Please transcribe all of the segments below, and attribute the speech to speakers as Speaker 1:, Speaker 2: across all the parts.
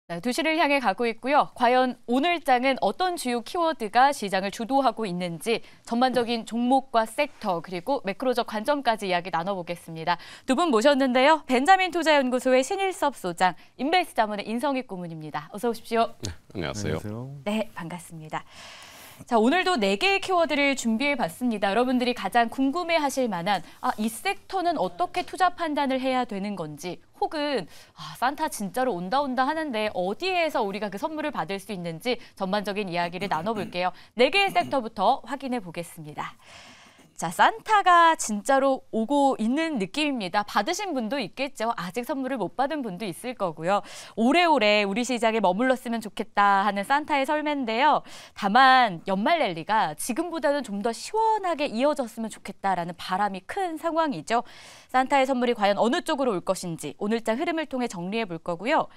Speaker 1: 네, 2시를 향해 가고 있고요. 과연 오늘장은 어떤 주요 키워드가 시장을 주도하고 있는지 전반적인 종목과 섹터 그리고 매크로적 관점까지 이야기 나눠보겠습니다. 두 분 모셨는데요. 벤자민 투자연구소의 신일섭 소장, 인베스트 자문의 인성익 고문입니다. 어서 오십시오.
Speaker 2: 네, 안녕하세요.
Speaker 1: 네, 반갑습니다. 자, 오늘도 4개의 키워드를 준비해봤습니다. 여러분들이 가장 궁금해하실 만한 이 섹터는 어떻게 투자 판단을 해야 되는 건지 혹은 산타 진짜로 온다 하는데 어디에서 우리가 그 선물을 받을 수 있는지 전반적인 이야기를 나눠볼게요. 4개의 섹터부터 확인해 보겠습니다. 자, 산타가 진짜로 오고 있는 느낌입니다. 받으신 분도 있겠죠. 아직 선물을 못 받은 분도 있을 거고요. 오래오래 우리 시장에 머물렀으면 좋겠다 하는 산타의 설매인데요. 다만 연말 랠리가 지금보다는 좀 더 시원하게 이어졌으면 좋겠다라는 바람이 큰 상황이죠. 산타의 선물이 과연 어느 쪽으로 올 것인지 오늘장 흐름을 통해 정리해 볼 거고요.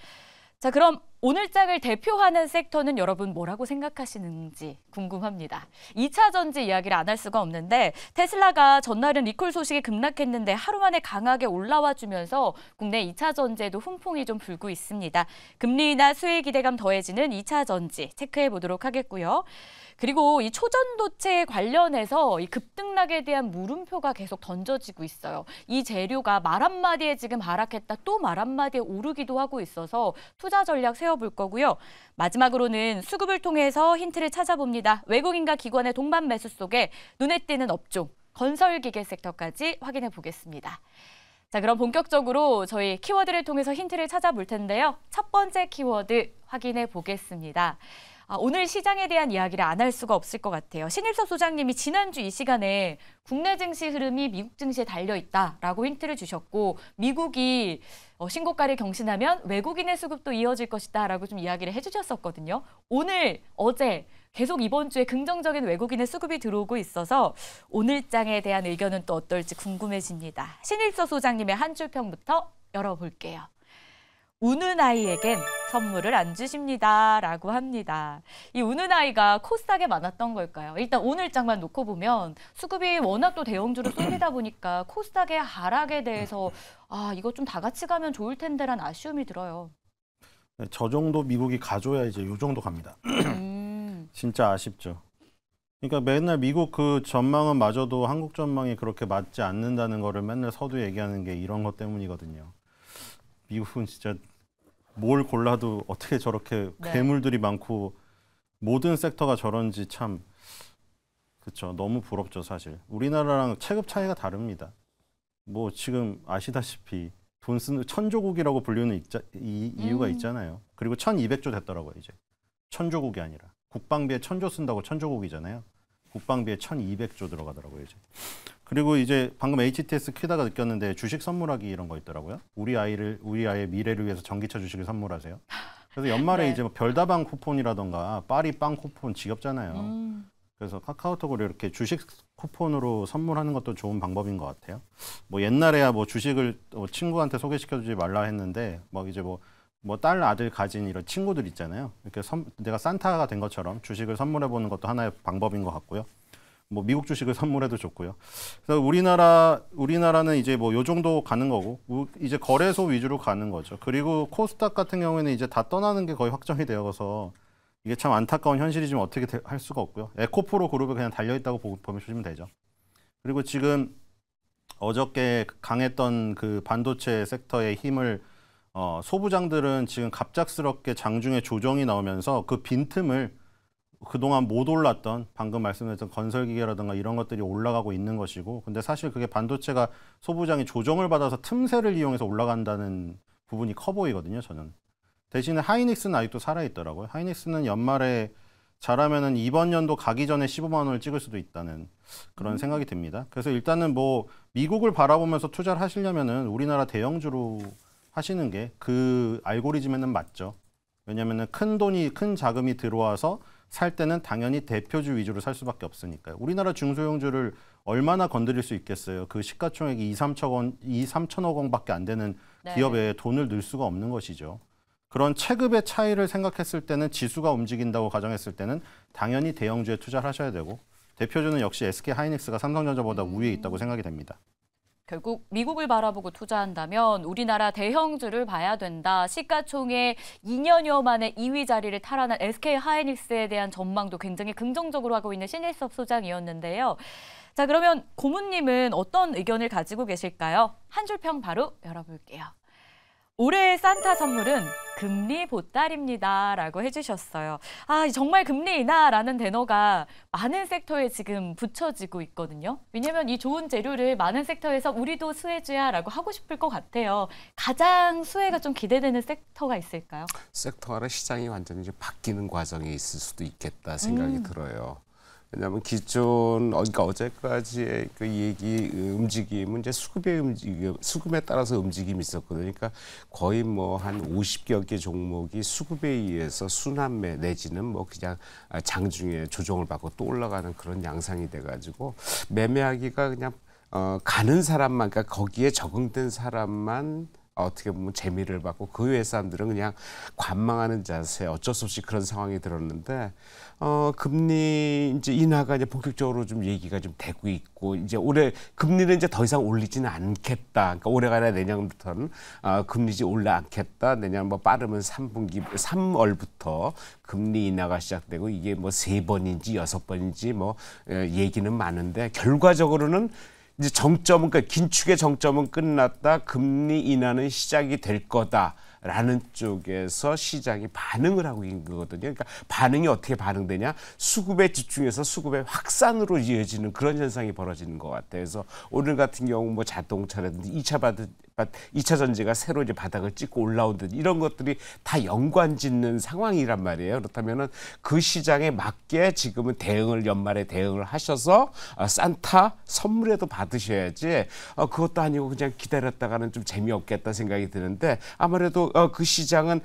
Speaker 1: 자, 그럼 오늘장을 대표하는 섹터는 여러분 뭐라고 생각하시는지 궁금합니다. 2차 전지 이야기를 안 할 수가 없는데 테슬라가 전날은 리콜 소식이 급락했는데 하루 만에 강하게 올라와 주면서 국내 2차 전지에도 훈풍이 좀 불고 있습니다. 금리 인하 수혜 기대감 더해지는 2차 전지 체크해 보도록 하겠고요. 그리고 이 초전도체 관련해서 이 급등락에 대한 물음표가 계속 던져지고 있어요. 이 재료가 말 한마디에 지금 하락했다 또 말 한마디에 오르기도 하고 있어서 투자 전략 세워볼 거고요. 마지막으로는 수급을 통해서 힌트를 찾아봅니다. 외국인과 기관의 동반 매수 속에 눈에 띄는 업종, 건설기계 섹터까지 확인해 보겠습니다. 자, 그럼 본격적으로 저희 키워드를 통해서 힌트를 찾아볼 텐데요. 첫 번째 키워드 확인해 보겠습니다. 오늘 시장에 대한 이야기를 안 할 수가 없을 것 같아요. 신일섭 소장님이 지난주 이 시간에 국내 증시 흐름이 미국 증시에 달려있다라고 힌트를 주셨고 미국이 신고가를 경신하면 외국인의 수급도 이어질 것이다라고 좀 이야기를 해주셨었거든요. 오늘, 어제 계속 이번 주에 긍정적인 외국인의 수급이 들어오고 있어서 오늘장에 대한 의견은 또 어떨지 궁금해집니다. 신일섭 소장님의 한 줄 평부터 열어볼게요. 우는 아이에겐 선물을 안 주십니다. 라고 합니다. 이 우는 아이가 코스닥에 많았던 걸까요? 일단 오늘장만 놓고 보면 수급이 워낙 또 대형주로 쏠리다 보니까 코스닥의 하락에 대해서 이거 좀 다 같이 가면 좋을 텐데라는 아쉬움이 들어요.
Speaker 3: 네, 저 정도 미국이 가줘야 이제 요 정도 갑니다. 진짜 아쉽죠. 그러니까 맨날 미국 그 전망은 마저도 한국 전망이 그렇게 맞지 않는다는 거를 맨날 서두 얘기하는 게 이런 것 때문이거든요. 미국은 진짜 뭘 골라도 어떻게 저렇게 괴물들이 많고 모든 섹터가 저런지 참 그렇죠. 너무 부럽죠, 사실. 우리나라랑 체급 차이가 다릅니다. 뭐 지금 아시다시피 돈 쓰는 천조국이라고 불리는 이유가 있잖아요. 그리고 1200조 됐더라고요, 이제. 천조국이 아니라. 국방비에 1000조 쓴다고 천조국이잖아요. 국방비에 1200조 들어가더라고요, 이제. 그리고 이제 방금 HTS 키다가 느꼈는데 주식 선물하기 이런 거 있더라고요. 우리 아이의 미래를 위해서 전기차 주식을 선물하세요. 그래서 연말에 이제 뭐 별다방 쿠폰이라던가 파리빵 쿠폰 지겹잖아요. 그래서 카카오톡으로 이렇게 주식 쿠폰으로 선물하는 것도 좋은 방법인 것 같아요. 뭐 옛날에야 뭐 주식을 친구한테 소개시켜주지 말라 했는데 뭐 이제 뭐 딸 아들 가진 이런 친구들 있잖아요. 이렇게 내가 산타가 된 것처럼 주식을 선물해 보는 것도 하나의 방법인 것 같고요. 뭐 미국 주식을 선물해도 좋고요. 그래서 우리나라는 이제 뭐 요 정도 가는 거고 이제 거래소 위주로 가는 거죠. 그리고 코스닥 같은 경우에는 이제 다 떠나는 게 거의 확정이 되어서 이게 참 안타까운 현실이지만 어떻게 할 수가 없고요. 에코프로 그룹에 그냥 달려 있다고 보시면 되죠. 그리고 지금 어저께 강했던 그 반도체 섹터의 힘을 소부장들은 지금 갑작스럽게 장중에 조정이 나오면서 그 빈틈을 그동안 못 올랐던 방금 말씀드렸던 건설기계라든가 이런 것들이 올라가고 있는 것이고 근데 사실 그게 반도체가 소부장이 조정을 받아서 틈새를 이용해서 올라간다는 부분이 커 보이거든요. 저는. 대신에 하이닉스는 아직도 살아있더라고요. 하이닉스는 연말에 잘하면은 이번 연도 가기 전에 15만 원을 찍을 수도 있다는 그런 생각이 듭니다. 그래서 일단은 뭐 미국을 바라보면서 투자를 하시려면은 우리나라 대형주로 하시는 게 그 알고리즘에는 맞죠. 왜냐면은 큰 자금이 들어와서 살 때는 당연히 대표주 위주로 살 수밖에 없으니까요. 우리나라 중소형주를 얼마나 건드릴 수 있겠어요. 그 시가총액이 2, 3천억 원밖에 안 되는 기업에 돈을 넣을 수가 없는 것이죠. 그런 체급의 차이를 생각했을 때는 지수가 움직인다고 가정했을 때는 당연히 대형주에 투자를 하셔야 되고 대표주는 역시 SK 하이닉스가 삼성전자보다 우위에 있다고 생각이 됩니다.
Speaker 1: 결국 미국을 바라보고 투자한다면 우리나라 대형주를 봐야 된다. 시가총액 2년여 만에 2위 자리를 탈환한 SK하이닉스에 대한 전망도 굉장히 긍정적으로 하고 있는 신일섭 소장이었는데요. 자, 그러면 고문님은 어떤 의견을 가지고 계실까요? 한 줄 평 바로 열어볼게요. 올해의 산타 선물은 금리 보따리입니다. 라고 해주셨어요. 정말 금리 인하라는 단어가 많은 섹터에 지금 붙여지고 있거든요. 왜냐하면 이 좋은 재료를 많은 섹터에서 우리도 수혜주야 라고 하고 싶을 것 같아요. 가장 수혜가 좀 기대되는 섹터가 있을까요?
Speaker 2: 섹터나 시장이 완전히 이제 바뀌는 과정에 있을 수도 있겠다 생각이 들어요. 왜냐하면 기존 그러니까 어제까지의 그 얘기 움직임은 이제 수급에 따라서 움직임이 있었거든요. 그러니까 거의 뭐 한 50여 개 종목이 수급에 의해서 순환매 내지는 뭐 그냥 장중에 조정을 받고 또 올라가는 그런 양상이 돼가지고 매매하기가 그냥 가는 사람만, 그러니까 거기에 적응된 사람만 어떻게 보면 재미를 받고 그 외의 사람들은 그냥 관망하는 자세, 어쩔 수 없이 그런 상황이 들었는데 금리 이제 인하가 이제 본격적으로 좀 얘기가 좀 되고 있고 이제 올해 금리는 이제 더 이상 올리지는 않겠다. 그러니까 올해가 아니라 내년부터는 금리 이제 올라 않겠다. 내년 뭐 빠르면 3월부터 금리 인하가 시작되고 이게 뭐 3번인지 6번인지 뭐 얘기는 많은데 결과적으로는 이제 정점은, 그러니까 긴축의 정점은 끝났다. 금리 인하는 시작이 될 거다라는 쪽에서 시장이 반응을 하고 있는 거거든요. 그러니까 반응이 어떻게 반응되냐? 수급에 집중해서 수급의 확산으로 이어지는 그런 현상이 벌어지는 것 같아요. 그래서 오늘 같은 경우 뭐 자동차라든지 2차 전지가 새로 이제 바닥을 찍고 올라오는 이런 것들이 다 연관짓는 상황이란 말이에요. 그렇다면은 그 시장에 맞게 지금은 연말에 대응을 하셔서 산타 선물에도 받으셔야지 그것도 아니고 그냥 기다렸다가는 좀 재미없겠다 생각이 드는데 아무래도 그 시장은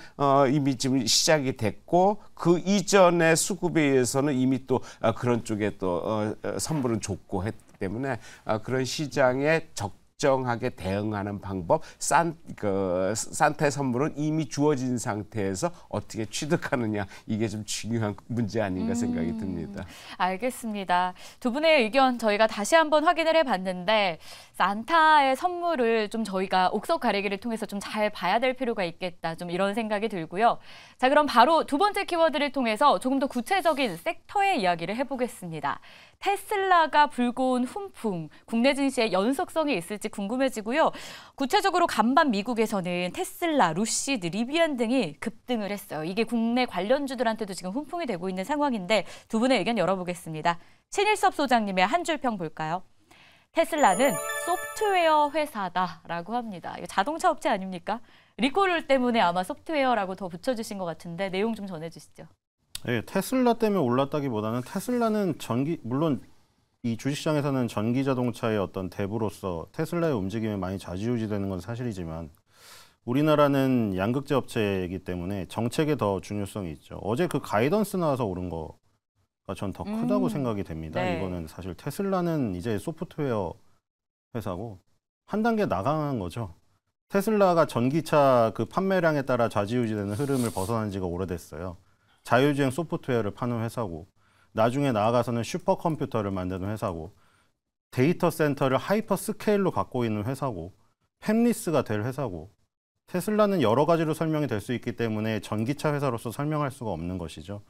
Speaker 2: 이미 지금 시작이 됐고 그 이전의 수급에 의해서는 이미 또 그런 쪽에 또 선물은 줬고 했기 때문에 그런 시장에 적정하게 대응하는 방법, 산타의 선물은 이미 주어진 상태에서 어떻게 취득하느냐, 이게 좀 중요한 문제 아닌가 생각이 듭니다.
Speaker 1: 알겠습니다. 두 분의 의견 저희가 다시 한번 확인을 해봤는데 산타의 선물을 좀 저희가 옥석 가리기를 통해서 좀 잘 봐야 될 필요가 있겠다, 좀 이런 생각이 들고요. 자, 그럼 바로 두 번째 키워드를 통해서 조금 더 구체적인 섹터의 이야기를 해보겠습니다. 테슬라가 불고 온 훈풍, 국내 증시에 연속성이 있을지 궁금해지고요. 구체적으로 간밤 미국에서는 테슬라, 루시드, 리비안 등이 급등을 했어요. 이게 국내 관련주들한테도 지금 훈풍이 되고 있는 상황인데 두 분의 의견 열어보겠습니다. 신일섭 소장님의 한 줄 평 볼까요? 테슬라는 소프트웨어 회사다라고 합니다. 이거 자동차 업체 아닙니까? 리콜 때문에 아마 소프트웨어라고 더 붙여주신 것 같은데 내용 좀 전해주시죠.
Speaker 3: 네, 테슬라 때문에 올랐다기보다는 테슬라는 물론 이 주식시장에서는 전기 자동차의 어떤 대부로서 테슬라의 움직임이 많이 좌지우지되는 건 사실이지만 우리나라는 양극재 업체이기 때문에 정책에 더 중요성이 있죠. 어제 그 가이던스 나와서 오른 거가 전 더 크다고 생각이 됩니다.
Speaker 1: 네.
Speaker 3: 이거는 사실 테슬라는 이제 소프트웨어 회사고 한 단계 나간 거죠. 테슬라가 전기차 그 판매량에 따라 좌지우지되는 흐름을 벗어난 지가 오래됐어요. 자율주행 소프트웨어를 파는 회사고 나중에 나아가서는 슈퍼컴퓨터를 만드는 회사고 데이터 센터를 하이퍼 스케일로 갖고 있는 회사고 팹리스가 될 회사고 테슬라는 여러 가지로 설명이 될 수 있기 때문에 전기차 회사로서 설명할 수가 없는 것이죠.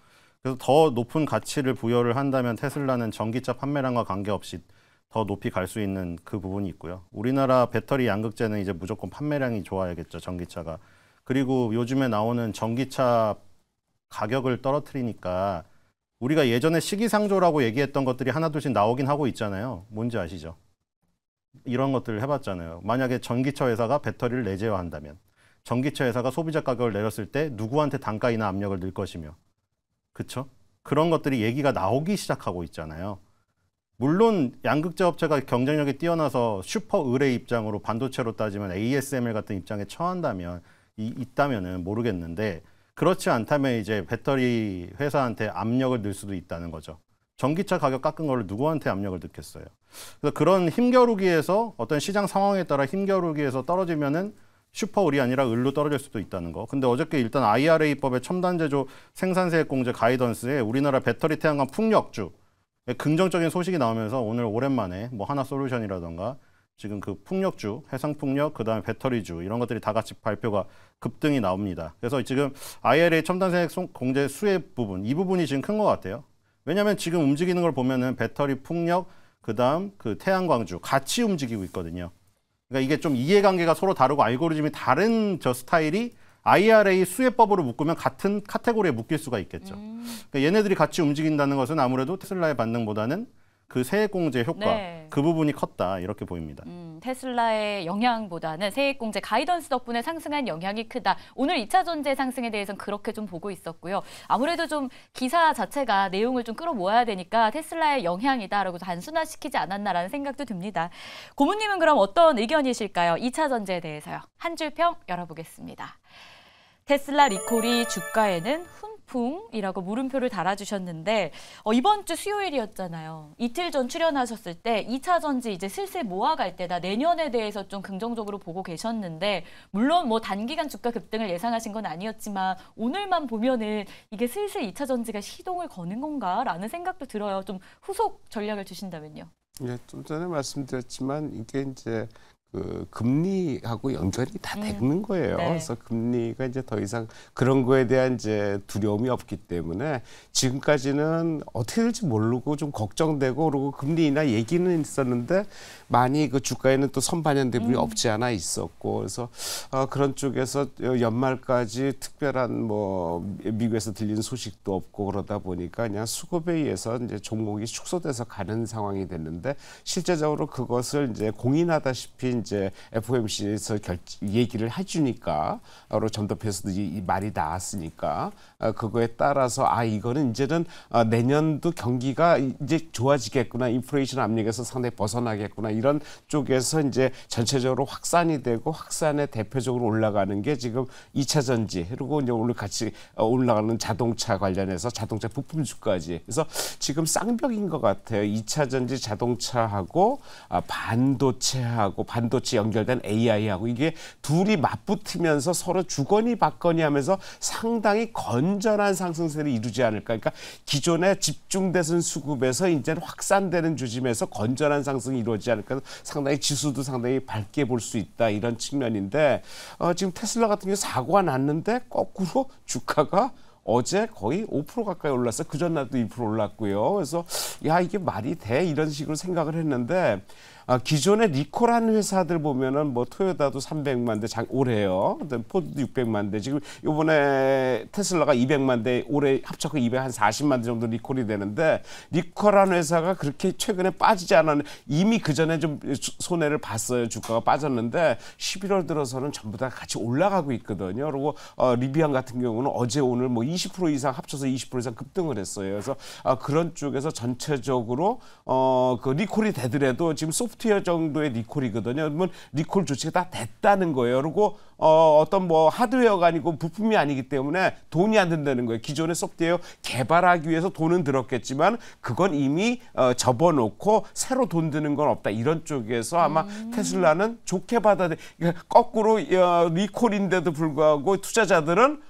Speaker 3: 그래서 더 높은 가치를 부여를 한다면 테슬라는 전기차 판매량과 관계없이 더 높이 갈 수 있는 그 부분이 있고요. 우리나라 배터리 양극재는 이제 무조건 판매량이 좋아야겠죠, 전기차가. 그리고 요즘에 나오는 전기차 가격을 떨어뜨리니까 우리가 예전에 시기상조라고 얘기했던 것들이 하나둘씩 나오긴 하고 있잖아요. 뭔지 아시죠? 이런 것들을 해봤잖아요. 만약에 전기차 회사가 배터리를 내재화한다면 전기차 회사가 소비자 가격을 내렸을 때 누구한테 단가 인하 압력을 넣을 것이며, 그렇죠? 그런 것들이 얘기가 나오기 시작하고 있잖아요. 물론 양극재 업체가 경쟁력이 뛰어나서 슈퍼 의뢰 입장으로 반도체로 따지면 ASML 같은 입장에 처한다면 있다면은 모르겠는데 그렇지 않다면 이제 배터리 회사한테 압력을 넣을 수도 있다는 거죠. 전기차 가격 깎은 거를 누구한테 압력을 넣겠어요. 그래서 그런 힘겨루기에서 어떤 시장 상황에 따라 힘겨루기에서 떨어지면은 슈퍼 을이 아니라 을로 떨어질 수도 있다는 거. 근데 어저께 일단 IRA법의 첨단 제조 생산세액 공제 가이던스에 우리나라 배터리 태양광 풍력주 긍정적인 소식이 나오면서 오늘 오랜만에 뭐 하나솔루션이라던가 지금 그 풍력주, 해상풍력, 그다음에 배터리주 이런 것들이 다 같이 발표가 급등이 나옵니다. 그래서 지금 IRA 첨단생액 공제 수혜 부분, 이 부분이 지금 큰 것 같아요. 왜냐하면 지금 움직이는 걸 보면은 배터리, 풍력, 그다음 그 태양광주 같이 움직이고 있거든요. 그러니까 이게 좀 이해관계가 서로 다르고 알고리즘이 다른 저 스타일이 IRA 수혜법으로 묶으면 같은 카테고리에 묶일 수가 있겠죠. 그러니까 얘네들이 같이 움직인다는 것은 아무래도 테슬라의 반등보다는 그 세액공제 효과,
Speaker 1: 네.
Speaker 3: 그 부분이 컸다 이렇게 보입니다.
Speaker 1: 테슬라의 영향보다는 세액공제 가이던스 덕분에 상승한 영향이 크다. 오늘 2차 전지 상승에 대해서는 그렇게 좀 보고 있었고요. 아무래도 좀 기사 자체가 내용을 좀 끌어모아야 되니까 테슬라의 영향이다라고 단순화시키지 않았나라는 생각도 듭니다. 고모님은 그럼 어떤 의견이실까요? 2차 전지에 대해서요. 한 줄 평 열어보겠습니다. 테슬라 리콜이 주가에는 훈풍이라고 물음표를 달아주셨는데 이번 주 수요일이었잖아요. 이틀 전 출연하셨을 때 2차 전지 이제 슬슬 모아갈 때다. 내년에 대해서 좀 긍정적으로 보고 계셨는데 물론 뭐 단기간 주가 급등을 예상하신 건 아니었지만 오늘만 보면은 이게 슬슬 2차 전지가 시동을 거는 건가라는 생각도 들어요. 좀 후속 전략을 주신다면요.
Speaker 2: 예, 좀 전에 말씀드렸지만 이게 이제 그 금리하고 연결이 다 되는 거예요.
Speaker 1: 네.
Speaker 2: 그래서 금리가 이제 더 이상 그런 거에 대한 이제 두려움이 없기 때문에 지금까지는 어떻게 될지 모르고 좀 걱정되고 그리고 금리나 얘기는 있었는데 많이 그 주가에는 또 선반영 대분이 없지 않아 있었고 그래서 그런 쪽에서 연말까지 특별한 뭐 미국에서 들리는 소식도 없고 그러다 보니까 그냥 수급에 의해서 이제 종목이 축소돼서 가는 상황이 됐는데 실제적으로 그것을 이제 공인하다시피 이제 FOMC에서 얘기를 해주니까 바로 점도표에서도 이 말이 나왔으니까 그거에 따라서 이거는 이제는 내년도 경기가 이제 좋아지겠구나 인플레이션 압력에서 상당히 벗어나겠구나 이런 쪽에서 이제 전체적으로 확산이 되고 확산에 대표적으로 올라가는 게 지금 2차 전지 그리고 이제 오늘 같이 올라가는 자동차 관련해서 자동차 부품 주까지 그래서 지금 쌍벽인 것 같아요. 2차 전지 자동차하고 반도체 연결된 AI하고 이게 둘이 맞붙으면서 서로 주거니 받거니 하면서 상당히 건전한 상승세를 이루지 않을까. 그러니까 기존에 집중되는 수급에서 이제는 확산되는 조짐에서 건전한 상승이 이루어지지 않을까. 상당히 지수도 상당히 밝게 볼 수 있다 이런 측면인데 지금 테슬라 같은 경우 사고가 났는데 거꾸로 주가가 어제 거의 5% 가까이 올랐어요. 그 전날도 2% 올랐고요. 그래서 야 이게 말이 돼? 이런 식으로 생각을 했는데 기존의 리콜한 회사들 보면은 뭐 토요타도 300만 대 올해요. 포드도 600만 대. 지금 이번에 테슬라가 200만 대 올해 합쳐서 240만 대 정도 리콜이 되는데 리콜한 회사가 그렇게 최근에 빠지지 않았는데 이미 그 전에 좀 손해를 봤어요. 주가가 빠졌는데 11월 들어서는 전부 다 같이 올라가고 있거든요. 그리고 리비안 같은 경우는 어제 오늘 뭐 20% 이상 합쳐서 20% 이상 급등을 했어요. 그래서 그런 쪽에서 전체적으로 그 리콜이 되더라도 지금 소프트웨어 정도의 리콜이거든요. 그러면 리콜 조치가 다 됐다는 거예요. 그리고 어떤 뭐 하드웨어가 아니고 부품이 아니기 때문에 돈이 안 든다는 거예요. 기존의 소프트웨어 개발하기 위해서 돈은 들었겠지만 그건 이미 접어놓고 새로 돈 드는 건 없다. 이런 쪽에서 아마 테슬라는 좋게 그러니까 거꾸로 리콜인데도 불구하고 투자자들은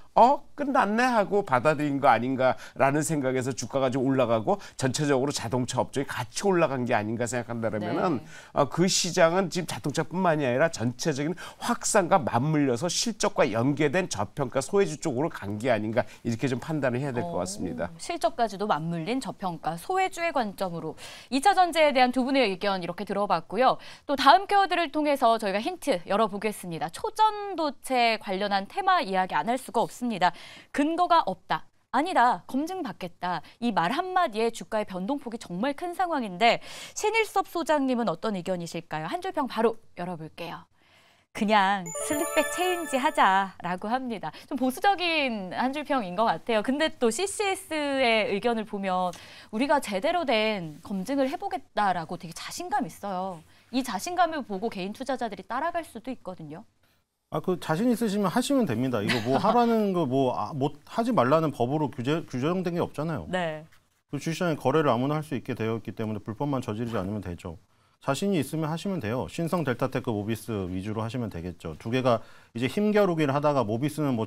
Speaker 2: 끝났네 하고 받아들인 거 아닌가라는 생각에서 주가가 좀 올라가고 전체적으로 자동차 업종이 같이 올라간 게 아닌가 생각한다면은 그 시장은 지금 자동차뿐만이 아니라 전체적인 확산과 맞물려서 실적과 연계된 저평가 소외주 쪽으로 간 게 아닌가 이렇게 좀 판단을 해야 될 것 같습니다.
Speaker 1: 실적까지도 맞물린 저평가 소외주의 관점으로 2차 전지에 대한 두 분의 의견 이렇게 들어봤고요. 또 다음 키워드를 통해서 저희가 힌트 열어보겠습니다. 초전도체 관련한 테마 이야기 안 할 수가 없습니다. 근거가 없다. 아니다. 검증받겠다. 이 말 한마디에 주가의 변동폭이 정말 큰 상황인데 신일섭 소장님은 어떤 의견이실까요? 한 줄 평 바로 열어볼게요. 그냥 슬릭백 체인지 하자라고 합니다. 좀 보수적인 한 줄 평인 것 같아요. 근데 또 CCS의 의견을 보면 우리가 제대로 된 검증을 해보겠다라고 되게 자신감 있어요. 이 자신감을 보고 개인 투자자들이 따라갈 수도 있거든요.
Speaker 3: 그 자신 있으시면 하시면 됩니다. 이거 뭐 하라는 거 뭐 하지 말라는 법으로 규정된 게 없잖아요.
Speaker 1: 네.
Speaker 3: 그 주시장에 거래를 아무나 할 수 있게 되어 있기 때문에 불법만 저지르지 않으면 되죠. 자신이 있으면 하시면 돼요. 신성, 델타테크, 모비스 위주로 하시면 되겠죠. 두 개가 이제 힘겨루기를 하다가 모비스는 뭐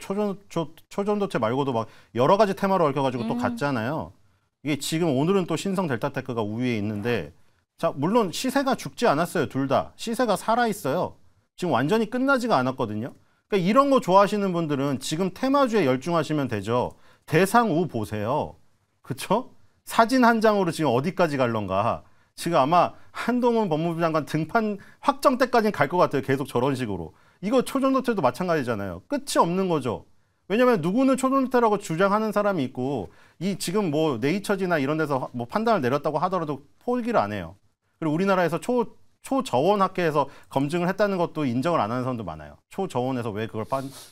Speaker 3: 초전도체 말고도 막 여러 가지 테마로 얽혀가지고 또 갔잖아요. 이게 지금 오늘은 또 신성, 델타테크가 우위에 있는데 자, 물론 시세가 죽지 않았어요. 둘 다. 시세가 살아있어요. 지금 완전히 끝나지가 않았거든요. 그러니까 이런 거 좋아하시는 분들은 지금 테마주에 열중하시면 되죠. 대상우 보세요. 그쵸? 사진 한 장으로 지금 어디까지 갈런가. 지금 아마 한동훈 법무부 장관 등판 확정 때까지는 갈 것 같아요. 계속 저런 식으로. 이거 초전도태도 마찬가지잖아요. 끝이 없는 거죠. 왜냐하면 누구는 초전도태라고 주장하는 사람이 있고 이 지금 뭐 네이처지나 이런 데서 뭐 판단을 내렸다고 하더라도 포기를 안 해요. 그리고 우리나라에서 초저원 학회에서 검증을 했다는 것도 인정을 안 하는 사람도 많아요. 초저원에서 왜 그걸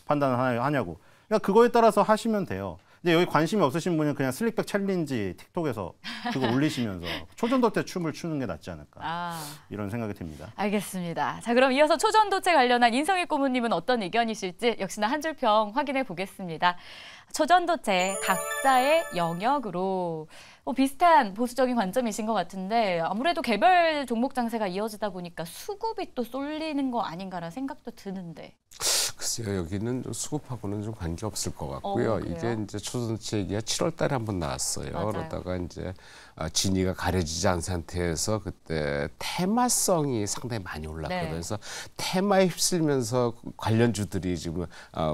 Speaker 3: 판단을 하냐고. 그러니까 그거에 따라서 하시면 돼요. 근데 여기 관심이 없으신 분은 그냥 슬릭백 챌린지 틱톡에서 그거 올리시면서 초전도태 춤을 추는 게 낫지 않을까. 이런 생각이 듭니다.
Speaker 1: 알겠습니다. 자, 그럼 이어서 초전도체 관련한 인성희 고문님은 어떤 의견이실지 역시나 한 줄 평 확인해 보겠습니다. 초전도체 각자의 영역으로 비슷한 보수적인 관점이신 것 같은데 아무래도 개별 종목 장세가 이어지다 보니까 수급이 또 쏠리는 거 아닌가라는 생각도 드는데.
Speaker 2: 글쎄요, 여기는 수급하고는 좀 관계 없을 것 같고요. 이게 이제 초전도체 얘기가 7월 달에 한번 나왔어요.
Speaker 1: 맞아요.
Speaker 2: 그러다가 이제 진위가 가려지지 않은 상태에서 그때 테마성이 상당히 많이 올랐거든요.
Speaker 1: 네.
Speaker 2: 그래서 테마에 휩쓸면서 관련주들이 지금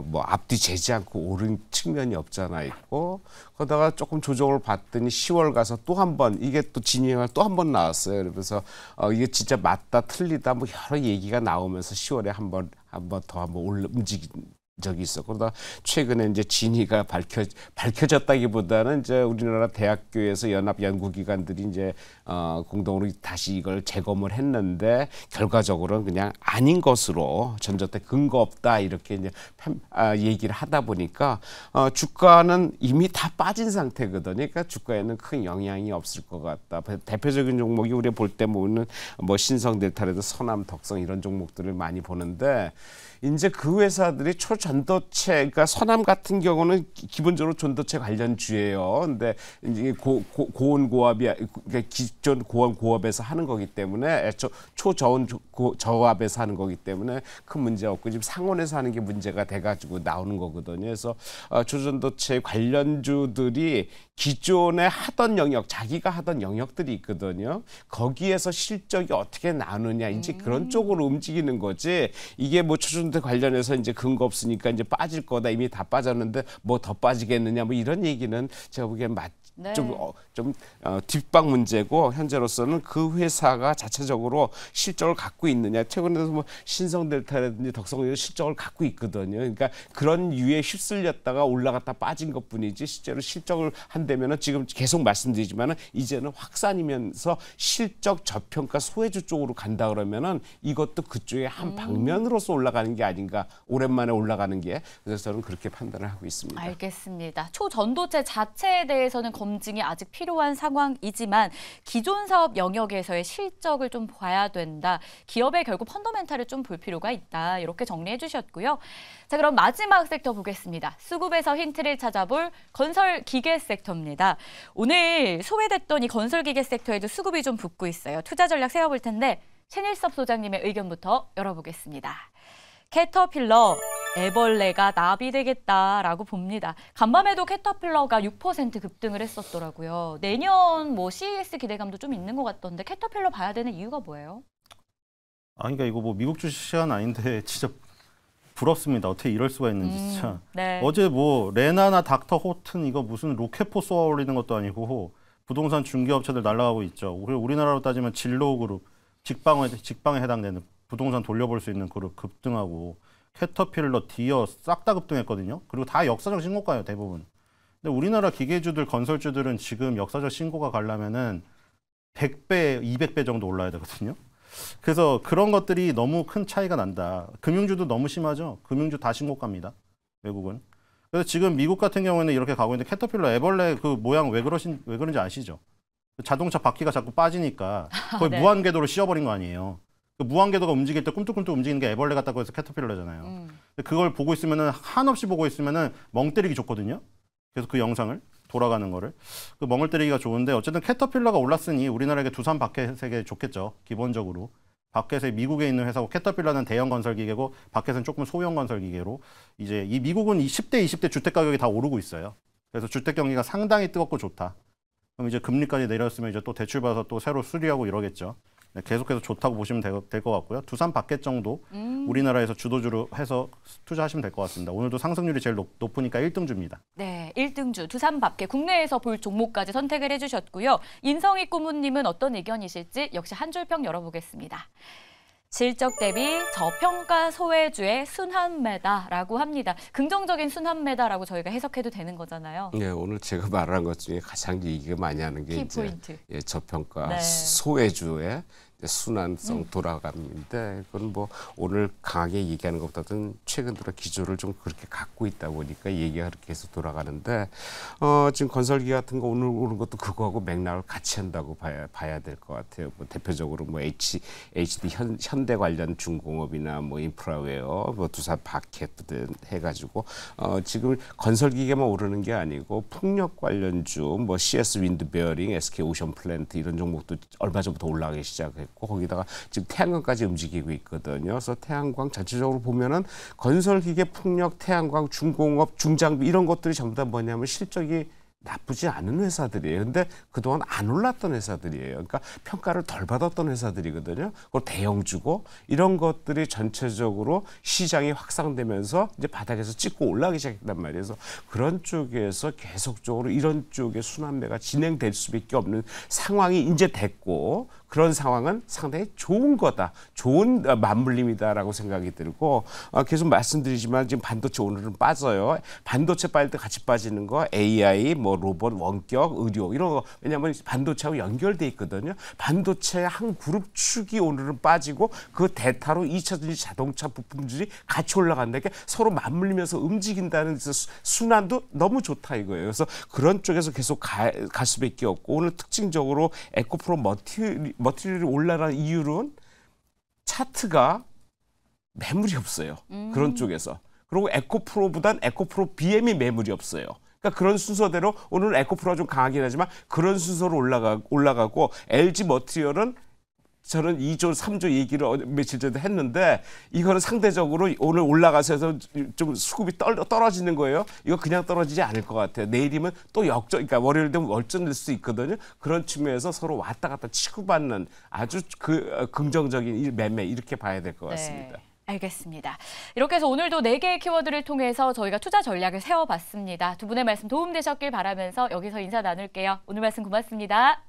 Speaker 2: 뭐 앞뒤 재지 않고 오른 측면이 없잖아 있고, 그러다가 조금 조정을 받더니 10월 가서 또 한 번 이게 또 진위가 또 한 번 나왔어요. 그러면서 이게 진짜 맞다 틀리다 뭐 여러 얘기가 나오면서 10월에 한 번 더 움직인 적이 있어. 그러다 최근에 이제 진위가 밝혀졌다기보다는 이제 우리나라 대학교에서 연합 연구기관들이 이제 공동으로 다시 이걸 재검을 했는데 결과적으로는 그냥 아닌 것으로 전저때 근거 없다 이렇게 이제 얘기를 하다 보니까 주가는 이미 다 빠진 상태거든요. 그러니까 주가에는 큰 영향이 없을 것 같다. 대표적인 종목이 우리가 볼 때 보면 뭐 신성델타라도 서남, 덕성 이런 종목들을 많이 보는데. 이제 그 회사들이 초전도체, 그러니까 서남 같은 경우는 기본적으로 전도체 관련주예요. 근데 이제 고온 고압이 그러니까 기존 고온 고압에서 하는 거기 때문에 초저온 저압에서 하는 거기 때문에 큰 문제 없고 지금 상온에서 하는 게 문제가 돼가지고 나오는 거거든요. 그래서 초전도체 관련주들이 기존에 하던 영역, 자기가 하던 영역들이 있거든요. 거기에서 실적이 어떻게 나누냐, 이제 그런 쪽으로 움직이는 거지. 이게 뭐 초전도체 관련해서 이제 근거 없으니까 이제 빠질 거다, 이미 다 빠졌는데 뭐 더 빠지겠느냐, 뭐 이런 얘기는 제가 보기엔
Speaker 1: 네.
Speaker 2: 좀 뒷방 문제고, 현재로서는 그 회사가 자체적으로 실적을 갖고 있느냐. 최근에도 뭐 신성델타라든지 덕성이 실적을 갖고 있거든요. 그러니까 그런 유에 휩쓸렸다가 올라갔다 빠진 것뿐이지 실제로 실적을 한다면은 지금 계속 말씀드리지만은 이제는 확산이면서 실적 저평가 소외주 쪽으로 간다 그러면은 이것도 그쪽의 한 방면으로서 올라가는 게 아닌가. 오랜만에 올라가는 게. 그래서 저는 그렇게 판단을 하고 있습니다.
Speaker 1: 알겠습니다. 초전도체 자체에 대해서는 검증이 아직 필요한 상황이지만 기존 사업 영역에서의 실적을 좀 봐야 된다. 기업의 결국 펀더멘탈을 좀 볼 필요가 있다. 이렇게 정리해 주셨고요. 자, 그럼 마지막 섹터 보겠습니다. 수급에서 힌트를 찾아볼 건설기계 섹터입니다. 오늘 소외됐던 이 건설기계 섹터에도 수급이 좀 붙고 있어요. 투자 전략 세워볼 텐데 최닐섭 소장님의 의견부터 열어보겠습니다. 캐터필러, 애벌레가 나비되겠다라고 봅니다. 간밤에도 캐터필러가 6% 급등을 했었더라고요. 내년 뭐 CES 기대감도 좀 있는 것 같던데 캐터필러 봐야 되는 이유가 뭐예요?
Speaker 3: 그러니까 이거 뭐 미국 주식 시간 아닌데 진짜 부럽습니다. 어떻게 이럴 수가 있는지 진짜.
Speaker 1: 네.
Speaker 3: 어제 뭐 레나나 닥터 호튼 이거 무슨 로켓포 쏘아 올리는 것도 아니고 부동산 중개업체들 날아가고 있죠. 우리나라로 따지면 진로그룹, 직방에 해당되는 부동산 돌려볼 수 있는 그룹 급등하고, 캐터필러, 디어 싹 다 급등했거든요. 그리고 다 역사적 신고가예요, 대부분. 근데 우리나라 기계주들, 건설주들은 지금 역사적 신고가 가려면은 100배, 200배 정도 올라야 되거든요. 그래서 그런 것들이 너무 큰 차이가 난다. 금융주도 너무 심하죠. 금융주 다 신고가입니다, 외국은. 그래서 지금 미국 같은 경우에는 이렇게 가고 있는데 캐터필러, 애벌레 그 모양 왜 그런지 아시죠? 자동차 바퀴가 자꾸 빠지니까 거의
Speaker 1: 네.
Speaker 3: 무한궤도로 씌워버린 거 아니에요. 그 무한궤도가 움직일 때 꿈틀꿈틀 움직이는 게 애벌레 같다고 해서 캐터필러잖아요. 그걸 보고 있으면은 한없이 보고 있으면은 멍 때리기 좋거든요. 그래서 그 영상을 돌아가는 거를 그 멍을 때리기가 좋은데, 어쨌든 캐터필러가 올랐으니 우리나라에게 두산 바켓에게 좋겠죠. 기본적으로 바켓에 미국에 있는 회사고, 캐터필러는 대형 건설 기계고 바켓은 조금 소형 건설 기계로, 이제 이 미국은 10대 20대 주택 가격이 다 오르고 있어요. 그래서 주택 경기가 상당히 뜨겁고 좋다. 그럼 이제 금리까지 내렸으면 이제 또 대출 받아서 또 새로 수리하고 이러겠죠. 네, 계속해서 좋다고 보시면 될 것 같고요. 두산 바켓 정도 우리나라에서 주도주로 해서 투자하시면 될 것 같습니다. 오늘도 상승률이 제일 높으니까 1등주입니다.
Speaker 1: 네, 1등주 두산 밖에 국내에서 볼 종목까지 선택을 해주셨고요. 인성희 고문님은 어떤 의견이실지 역시 한 줄평 열어보겠습니다. 실적 대비 저평가 소외주의 순환매다라고 합니다. 긍정적인 순환매다라고 저희가 해석해도 되는 거잖아요.
Speaker 2: 네, 오늘 제가 말한 것 중에 가장 얘기가 많이 하는 게 이제
Speaker 1: 키포인트.
Speaker 2: 저평가
Speaker 1: 네.
Speaker 2: 소외주의 순환성 돌아감인데 그건 뭐 오늘 강하게 얘기하는 것보다는 최근 들어 기조를 좀 그렇게 갖고 있다 보니까 얘기가 그렇게 해서 돌아가는데 지금 건설기 같은 거 오늘 오른 것도 그거하고 맥락을 같이 한다고 봐야 될 것 같아요. 뭐 대표적으로 뭐 HD 현대 관련 중공업이나 뭐 인프라웨어, 뭐 두산 바켓 등 해가지고 지금 건설기계만 오르는 게 아니고 풍력 관련주, 뭐 CS 윈드 베어링, SK 오션 플랜트 이런 종목도 얼마 전부터 올라가기 시작했고. 거기다가 지금 태양광까지 움직이고 있거든요. 그래서 태양광 전체적으로 보면은 건설기계, 풍력, 태양광, 중공업, 중장비 이런 것들이 전부 다 뭐냐면 실적이 나쁘지 않은 회사들이에요. 근데 그동안 안 올랐던 회사들이에요. 그러니까 평가를 덜 받았던 회사들이거든요. 그걸 대형주고 이런 것들이 전체적으로 시장이 확산되면서 이제 바닥에서 찍고 올라가기 시작했단 말이에요. 그래서 그런 쪽에서 계속적으로 이런 쪽의 순환매가 진행될 수밖에 없는 상황이 이제 됐고 그런 상황은 상당히 좋은 거다. 좋은 맞물림이다라고 생각이 들고 계속 말씀드리지만 지금 반도체 오늘은 빠져요. 반도체 빠질 때 같이 빠지는 거 AI, 뭐 로봇, 원격, 의료 이런 거 왜냐하면 반도체하고 연결돼 있거든요. 반도체 한 그룹 축이 오늘은 빠지고 그 대타로 2차전지 자동차 부품들이 같이 올라간다. 이렇게 서로 맞물리면서 움직인다는 순환도 너무 좋다 이거예요. 그래서 그런 쪽에서 계속 갈 수밖에 없고 오늘 특징적으로 에코프로 머티리얼이 올라가는 이유는 차트가 매물이 없어요. 그런 쪽에서. 그리고 에코프로보단 에코프로 BM이 매물이 없어요. 그러니까 그런 순서대로 오늘 에코프로가 좀 강하긴 하지만 그런 순서로 올라가고 LG 머티리얼은 저는 2조, 3조 얘기를 며칠 전에 했는데 이거는 상대적으로 오늘 올라가서 해서 좀 수급이 떨어지는 거예요. 이거 그냥 떨어지지 않을 것 같아요. 내일이면 또 그러니까 월요일 되면 월전될 수 있거든요. 그런 측면에서 서로 왔다 갔다 치고받는 아주 긍정적인 매매 이렇게 봐야 될 것 같습니다.
Speaker 1: 네. 알겠습니다. 이렇게 해서 오늘도 4개의 키워드를 통해서 저희가 투자 전략을 세워봤습니다. 두 분의 말씀 도움되셨길 바라면서 여기서 인사 나눌게요. 오늘 말씀 고맙습니다.